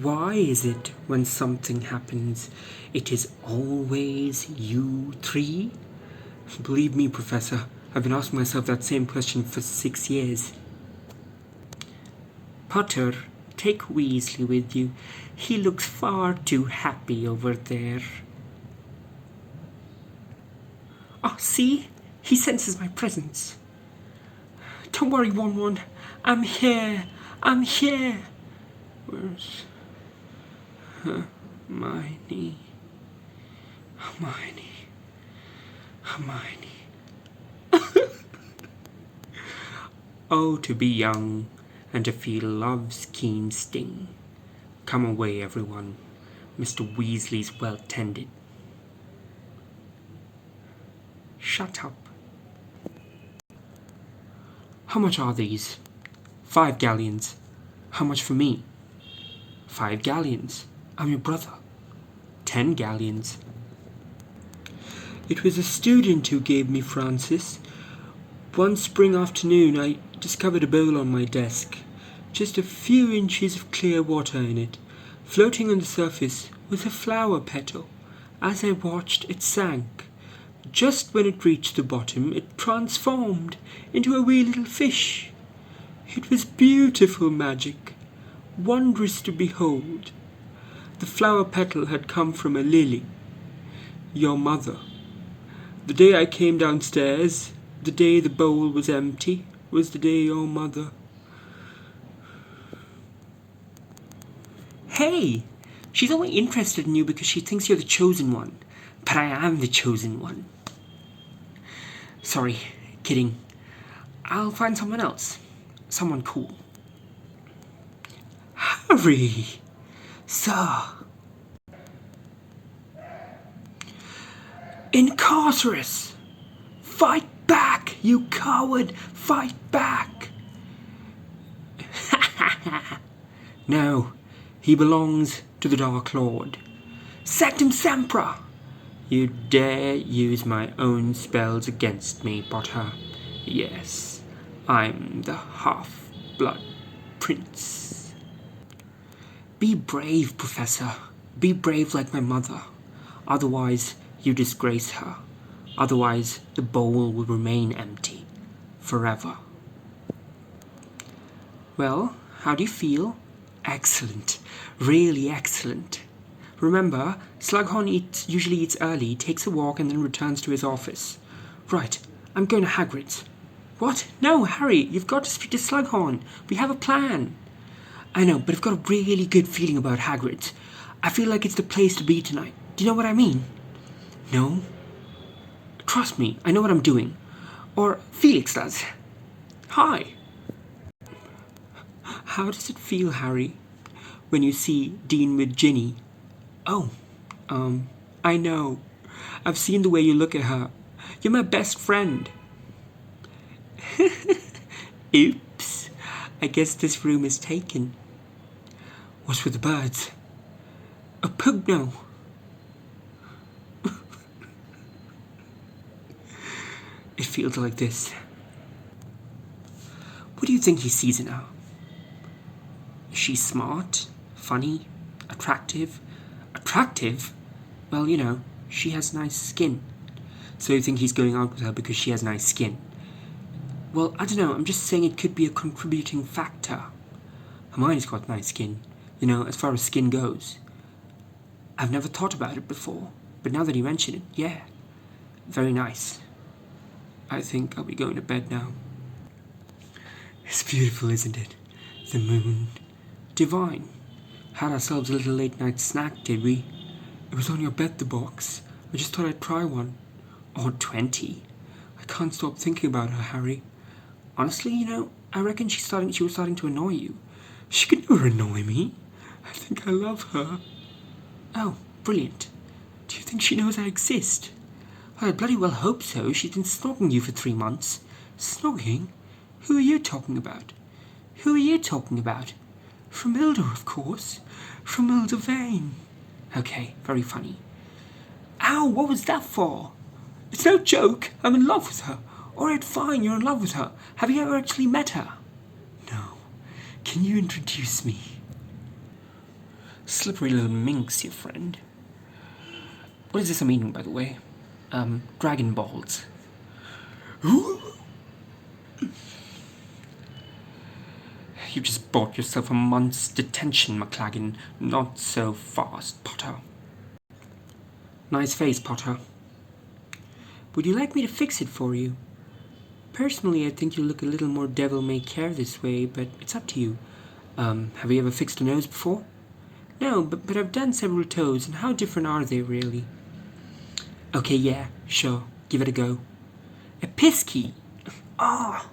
Why is it when something happens, it is always you three? Believe me, Professor, I've been asking myself that same question for 6 years. Potter, take Weasley with you. He looks far too happy over there. Oh, see? He senses my presence. Don't worry, Won-Won. I'm here. I'm here. Where's Hermione? Hermione. Oh, to be young and to feel love's keen sting. Come away, everyone. Mr. Weasley's well tended. Shut up. How much are these? 5 galleons. How much for me? 5 galleons. I'm your brother. 10 galleons. It was a student who gave me Francis. One spring afternoon I discovered a bowl on my desk. Just a few inches of clear water in it. Floating on the surface was a flower petal. As I watched, it sank. Just when it reached the bottom, it transformed into a wee little fish. It was beautiful magic, wondrous to behold. The flower petal had come from a lily, your mother. The day I came downstairs, the day the bowl was empty, was the day your mother... Hey! She's only interested in you because she thinks you're the chosen one. But I am the chosen one. Sorry, kidding. I'll find someone else. Someone cool. Harry! Sir! Incarcerus! Fight back, you coward! Fight back! No, he belongs to the Dark Lord. Sectum Sempra! You dare use my own spells against me, Potter. Yes, I'm the Half-Blood Prince. Be brave, Professor. Be brave like my mother. Otherwise, you disgrace her. Otherwise, the bowl will remain empty. Forever. Well, how do you feel? Excellent. Really excellent. Remember, Slughorn usually eats early, takes a walk, and then returns to his office. Right, I'm going to Hagrid's. What? No, Harry, you've got to speak to Slughorn. We have a plan. I know, but I've got a really good feeling about Hagrid's. I feel like it's the place to be tonight. Do you know what I mean? No? Trust me, I know what I'm doing. Or Felix does. Hi. How does it feel, Harry, when you see Dean with Ginny? Oh, I know. I've seen the way you look at her. You're my best friend. Oops. I guess this room is taken. What's with the birds? A Pugno. It feels like this. What do you think he sees in her? Is she smart? Funny? Attractive? Attractive? Well, you know, she has nice skin. So you think he's going out with her because she has nice skin? Well, I don't know, I'm just saying it could be a contributing factor. Hermione's got nice skin, you know, as far as skin goes. I've never thought about it before, but now that you mention it, yeah. Very nice. I think I'll be going to bed now. It's beautiful, isn't it? The moon. Divine. Had ourselves a little late night snack, did we? It was on your bed, the box. I just thought I'd try one. Or 20. I can't stop thinking about her, Harry. Honestly, you know, I reckon she was starting to annoy you. She could never annoy me. I think I love her. Oh, brilliant. Do you think she knows I exist? I bloody well hope so. She's been snogging you for 3 months. Snogging? Who are you talking about? Who are you talking about? Romilda, of course. Romilda Vane. Okay, very funny. Ow, what was that for? It's no joke. I'm in love with her. Alright, fine, you're in love with her. Have you ever actually met her? No. Can you introduce me? Slippery little minx, your friend. What is this I'm eating, by the way? Dragon balls. You just bought yourself a month's detention, McLaggen. Not so fast, Potter. Nice face, Potter. Would you like me to fix it for you? Personally, I think you look a little more devil-may-care this way, but it's up to you. Have you ever fixed a nose before? No, but I've done several toes, and how different are they, really? Okay, yeah, sure. Give it a go. A piss key? Ah!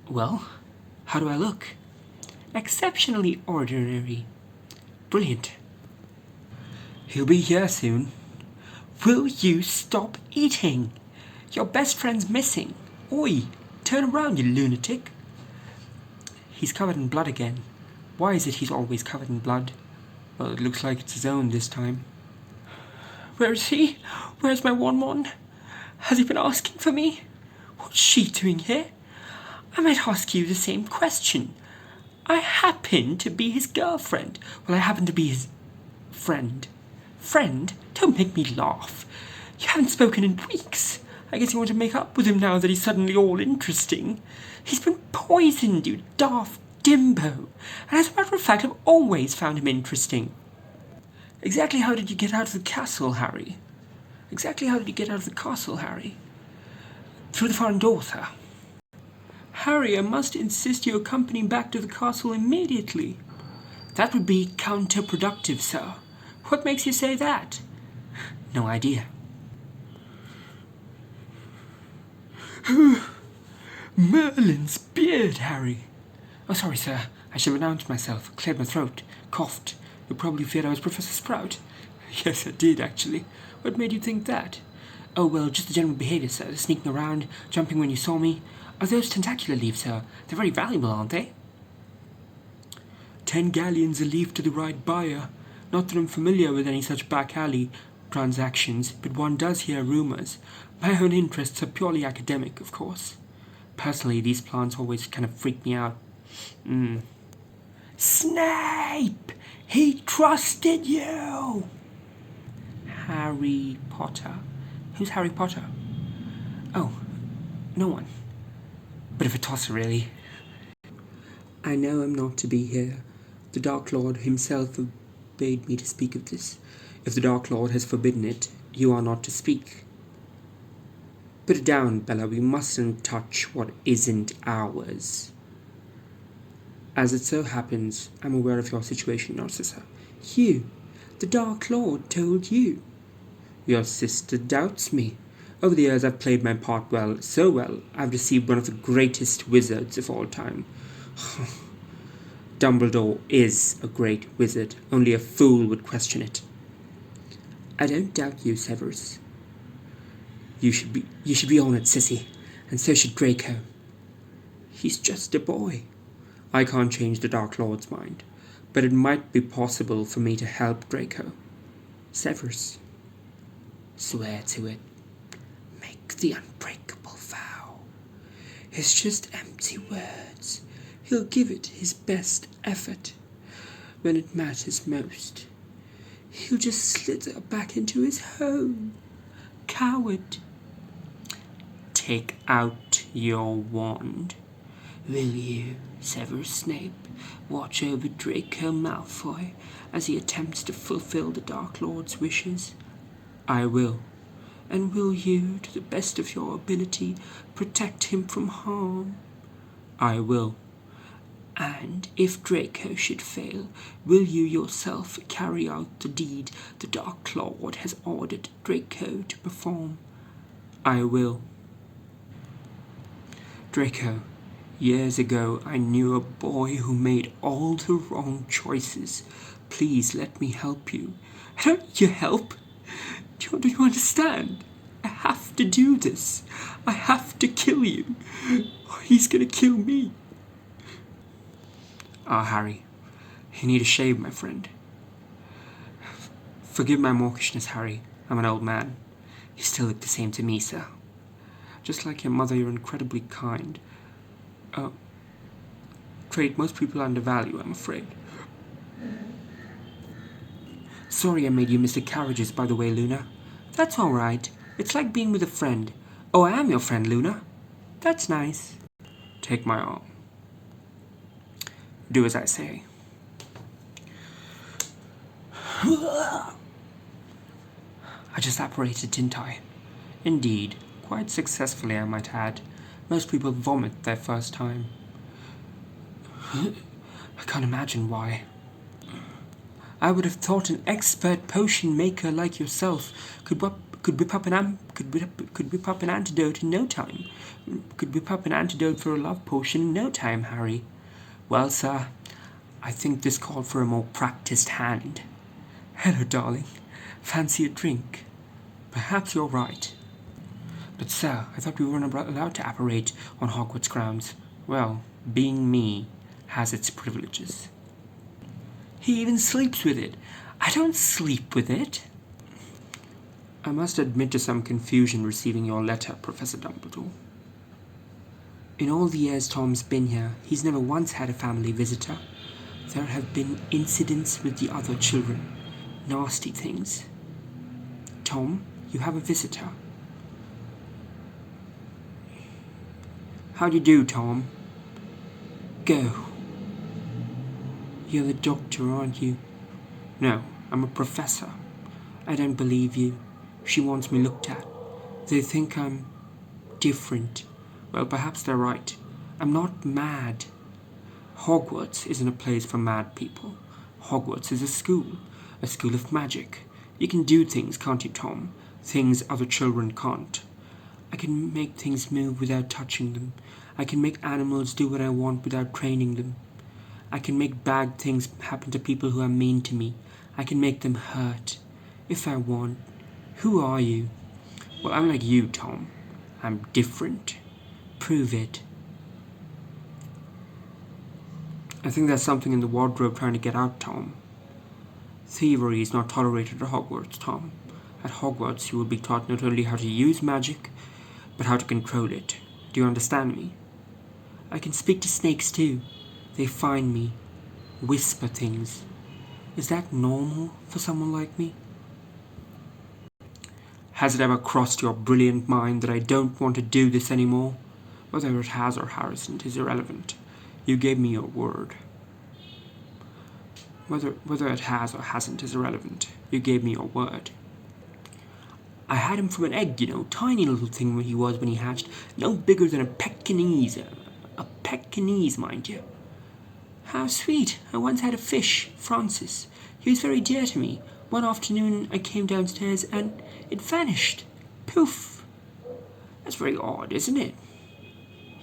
Well, how do I look? Exceptionally ordinary. Brilliant. He'll be here soon. Will you stop eating? Your best friend's missing. Oi, turn around, you lunatic. He's covered in blood again. Why is it he's always covered in blood? Well, it looks like it's his own this time. Where is he? Where's my Won-Won? Has he been asking for me? What's she doing here? I might ask you the same question. I happen to be his girlfriend. Well, I happen to be his friend. Friend? Don't make me laugh. You haven't spoken in weeks. I guess you want to make up with him now that he's suddenly all interesting. He's been poisoned, you daft dimbo. And as a matter of fact, I've always found him interesting. Exactly how did you get out of the castle, Harry? Exactly how did you get out of the castle, Harry? Through the foreign door, sir. Harry, I must insist you accompany me back to the castle immediately. That would be counterproductive, sir. What makes you say that? No idea. Merlin's beard, Harry. Oh, sorry, sir. I should have announced myself, cleared my throat, coughed. You probably feared I was Professor Sprout. Yes, I did, actually. What made you think that? Oh, well, just the general behaviour, sir. Sneaking around, jumping when you saw me. Are those tentacular leaves, sir? They're very valuable, aren't they? 10 galleons a leaf to the right buyer. Not that I'm familiar with any such back-alley transactions, but one does hear rumours. My own interests are purely academic, of course. Personally, these plants always kind of freak me out. Snape! He trusted you! Harry Potter? Who's Harry Potter? Oh, no one. Bit of a tosser, really. I know I'm not to be here. The Dark Lord himself forbade me to speak of this. If the Dark Lord has forbidden it, you are not to speak. Put it down, Bella. We mustn't touch what isn't ours. As it so happens, I'm aware of your situation, Narcissa. You, the Dark Lord, told you. Your sister doubts me. Over the years, I've played my part well, so well, I've received one of the greatest wizards of all time. Dumbledore is a great wizard. Only a fool would question it. I don't doubt you, Severus. You should be honoured, Sissy, and so should Draco. He's just a boy. I can't change the Dark Lord's mind, but it might be possible for me to help Draco. Severus, swear to it. Make the unbreakable vow. It's just empty words. He'll give it his best effort when it matters most. He'll just slither back into his home. Coward. Take out your wand. Will you, Severus Snape, watch over Draco Malfoy as he attempts to fulfill the Dark Lord's wishes? I will. And will you, to the best of your ability, protect him from harm? I will. And if Draco should fail, will you yourself carry out the deed the Dark Lord has ordered Draco to perform? I will. Draco, years ago I knew a boy who made all the wrong choices. Please let me help you. I don't need your help. Do you understand? I have to do this. I have to kill you. Or he's gonna kill me. Harry, you need a shave, my friend. Forgive my mawkishness, Harry. I'm an old man. You still look the same to me, sir. Just like your mother, you're incredibly kind. Trait most people undervalue, I'm afraid. Sorry I made you miss the carriages, by the way, Luna. That's all right. It's like being with a friend. Oh, I am your friend, Luna. That's nice. Take my arm. Do as I say. I just apparated, didn't I? Indeed. Quite successfully, I might add. Most people vomit their first time. I can't imagine why. I would have thought an expert potion maker like yourself could whip up an antidote in no time. Could whip up an antidote for a love potion in no time, Harry. Well, sir, I think this called for a more practiced hand. Hello, darling. Fancy a drink? Perhaps you're right. But, sir, I thought we weren't allowed to apparate on Hogwarts grounds. Well, being me has its privileges. He even sleeps with it. I don't sleep with it. I must admit to some confusion receiving your letter, Professor Dumbledore. In all the years Tom's been here, he's never once had a family visitor. There have been incidents with the other children. Nasty things. Tom, you have a visitor. How do you do, Tom? Go. You're the doctor, aren't you? No, I'm a professor. I don't believe you. She wants me looked at. They think I'm different. Well, perhaps they're right. I'm not mad. Hogwarts isn't a place for mad people. Hogwarts is a school of magic. You can do things, can't you, Tom? Things other children can't. I can make things move without touching them. I can make animals do what I want without training them. I can make bad things happen to people who are mean to me. I can make them hurt, if I want. Who are you? Well, I'm like you, Tom. I'm different. Prove it. I think there's something in the wardrobe trying to get out, Tom. Thievery is not tolerated at Hogwarts, Tom. At Hogwarts, you will be taught not only how to use magic, but how to control it. Do you understand me? I can speak to snakes too. They find me, whisper things. Is that normal for someone like me? Has it ever crossed your brilliant mind that I don't want to do this anymore? Whether it has or hasn't is irrelevant. You gave me your word. Whether it has or hasn't is irrelevant. You gave me your word. I had him from an egg, tiny little thing he was when he hatched, no bigger than a Pekingese. A Pekingese, mind you. How sweet. I once had a fish, Francis. He was very dear to me. One afternoon I came downstairs and it vanished. Poof. That's very odd, isn't it?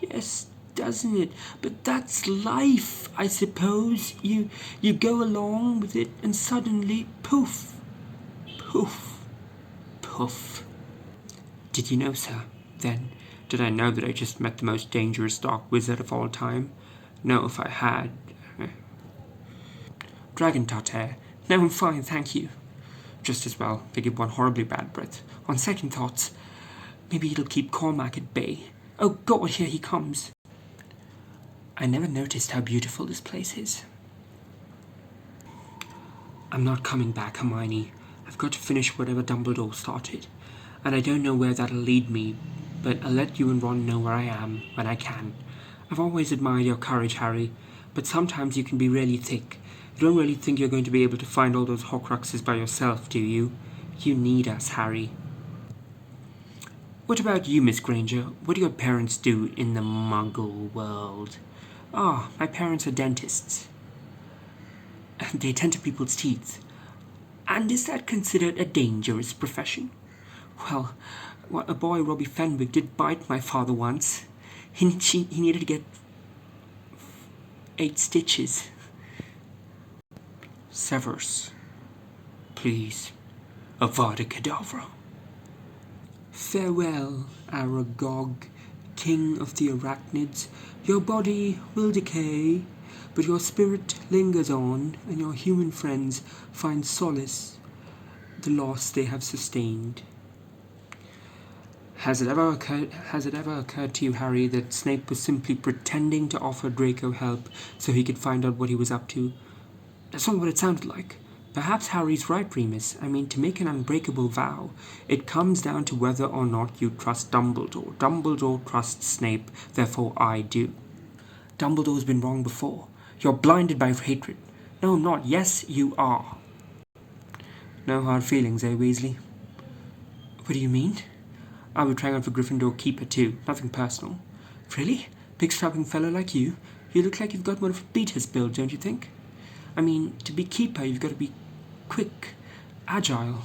Yes, doesn't it? But that's life, I suppose. You go along with it and suddenly, poof. Poof. Poof. Did you know, sir? Then, did I know that I just met the most dangerous dark wizard of all time? No, if I had... Dragon Tartare. No, I'm fine, thank you. Just as well, they give one horribly bad breath. On second thoughts, maybe it'll keep Cormac at bay. Oh God, here he comes. I never noticed how beautiful this place is. I'm not coming back, Hermione. I've got to finish whatever Dumbledore started. And I don't know where that'll lead me, but I'll let you and Ron know where I am when I can. I've always admired your courage, Harry, but sometimes you can be really thick. You don't really think you're going to be able to find all those Horcruxes by yourself, do you? You need us, Harry. What about you, Miss Granger? What do your parents do in the Muggle world? My parents are dentists. They tend to people's teeth. And is that considered a dangerous profession? Well, a boy, Robbie Fenwick, did bite my father once. He needed to get 8 stitches. Severus, please, Avada Kedavra. Farewell, Aragog, king of the Arachnids. Your body will decay, but your spirit lingers on, and your human friends find solace the loss they have sustained. Has it ever occurred to you, Harry, that Snape was simply pretending to offer Draco help so he could find out what he was up to? That's not what it sounded like. Perhaps Harry's right, Remus. I mean, to make an unbreakable vow, it comes down to whether or not you trust Dumbledore. Dumbledore trusts Snape, therefore I do. Dumbledore's been wrong before. You're blinded by hatred. No, I'm not. Yes, you are. No hard feelings, eh, Weasley? What do you mean? I'll be trying out for Gryffindor Keeper too. Nothing personal. Really? Big strapping fellow like you? You look like you've got more of a Beater's build, don't you think? I mean, to be Keeper, you've got to be quick, agile.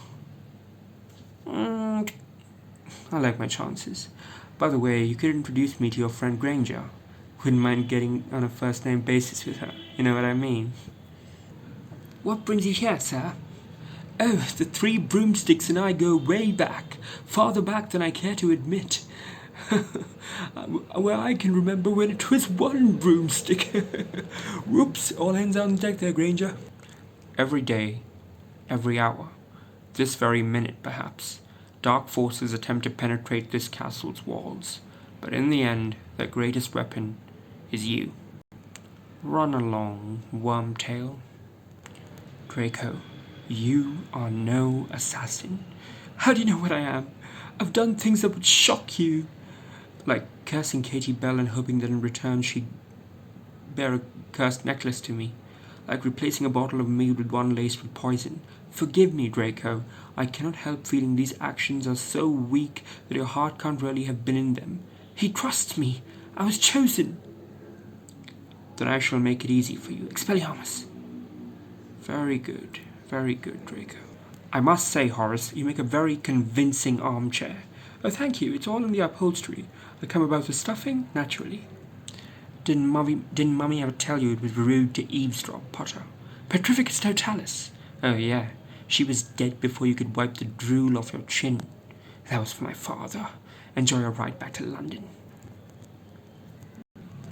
I like my chances. By the way, you could introduce me to your friend Granger. Wouldn't mind getting on a first-name basis with her. You know what I mean? What brings you here, sir? Oh, the Three Broomsticks and I go way back. Farther back than I care to admit. Well, I can remember when it was one broomstick. Whoops, all hands on deck there, Granger. Every day, every hour, this very minute perhaps, dark forces attempt to penetrate this castle's walls. But in the end, their greatest weapon is you. Run along, Wormtail. Draco, you are no assassin. How do you know what I am? I've done things that would shock you. Like cursing Katie Bell and hoping that in return she'd bear a cursed necklace to me. Like replacing a bottle of mead with one laced with poison. Forgive me, Draco. I cannot help feeling these actions are so weak that your heart can't really have been in them. He trusts me. I was chosen. Then I shall make it easy for you. Expelliarmus. Very good, Draco. I must say, Horace, you make a very convincing armchair. Oh, thank you. It's all in the upholstery. I come about the stuffing, naturally. Didn't Mummy ever tell you it was rude to eavesdrop, Potter? Petrificus totalis. Oh, yeah. She was dead before you could wipe the drool off your chin. That was for my father. Enjoy your ride back to London.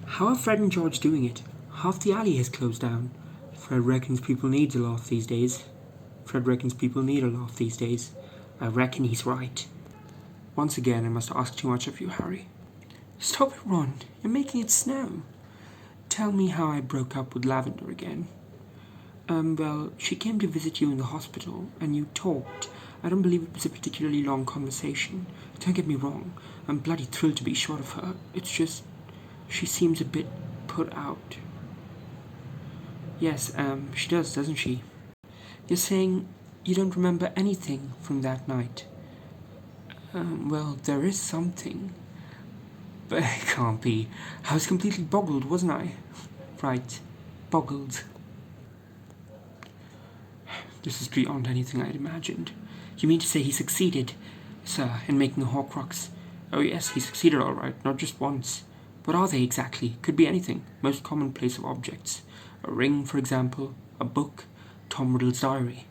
How are Fred and George doing it? Half the alley has closed down. Fred reckons people need a laugh these days. I reckon he's right. Once again, I must ask too much of you, Harry. Stop it, Ron. You're making it snow. Tell me how I broke up with Lavender again. Well, she came to visit you in the hospital, and you talked. I don't believe it was a particularly long conversation. Don't get me wrong. I'm bloody thrilled to be short of her. It's just, she seems a bit put out. Yes, she does, doesn't she? You're saying you don't remember anything from that night? Well, there is something. But it can't be. I was completely boggled, wasn't I? Right, boggled. This is beyond anything I'd imagined. You mean to say he succeeded, sir, in making a Horcrux? Oh yes, he succeeded all right, not just once. What are they exactly? Could be anything. Most commonplace of objects. A ring, for example. A book. Tom Riddle's diary.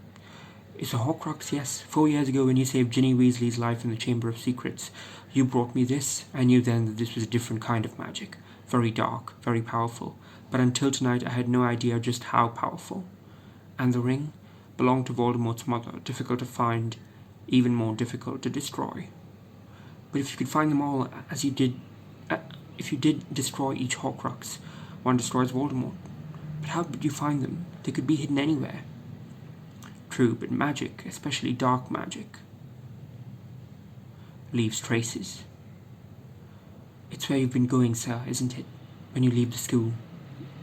It's a Horcrux, yes. 4 years ago when you saved Ginny Weasley's life in the Chamber of Secrets, you brought me this. I knew then that this was a different kind of magic. Very dark, very powerful. But until tonight I had no idea just how powerful. And the ring belonged to Voldemort's mother, difficult to find, even more difficult to destroy. But if you could find them all, as you did, if you did destroy each Horcrux, one destroys Voldemort. But how did you find them? They could be hidden anywhere. True, but magic, especially dark magic, leaves traces. It's where you've been going, sir, isn't it? When you leave the school.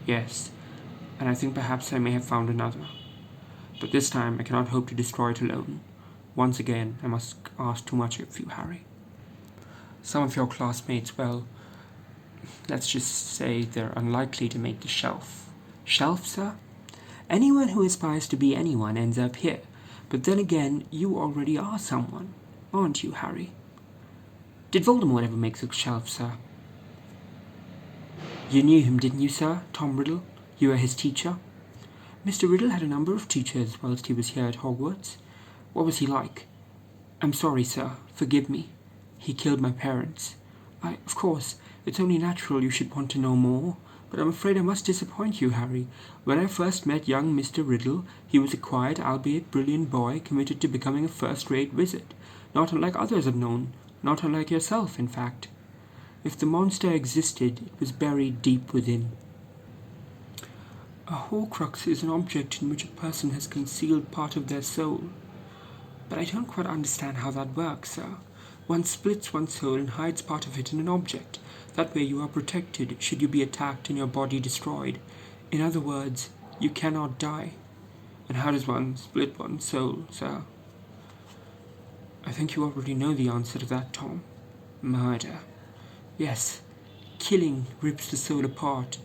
Yes, and I think perhaps I may have found another. But this time I cannot hope to destroy it alone. Once again, I must ask too much of you, Harry. Some of your classmates, well, let's just say they're unlikely to make the shelf. Shelf, sir? Anyone who aspires to be anyone ends up here. But then again, you already are someone, aren't you, Harry? Did Voldemort ever make the shelf, sir? You knew him, didn't you, sir? Tom Riddle? You were his teacher? Mr. Riddle had a number of teachers whilst he was here at Hogwarts. What was he like? I'm sorry, sir. Forgive me. He killed my parents. Of course, it's only natural you should want to know more. But I'm afraid I must disappoint you, Harry. When I first met young Mr. Riddle, he was a quiet, albeit brilliant boy, committed to becoming a first-rate wizard. Not unlike others I've known. Not unlike yourself, in fact. If the monster existed, it was buried deep within. A Horcrux is an object in which a person has concealed part of their soul. But I don't quite understand how that works, sir. One splits one's soul and hides part of it in an object. That way you are protected should you be attacked and your body destroyed. In other words, you cannot die. And how does one split one's soul, sir? I think you already know the answer to that, Tom. Murder. Yes, killing rips the soul apart,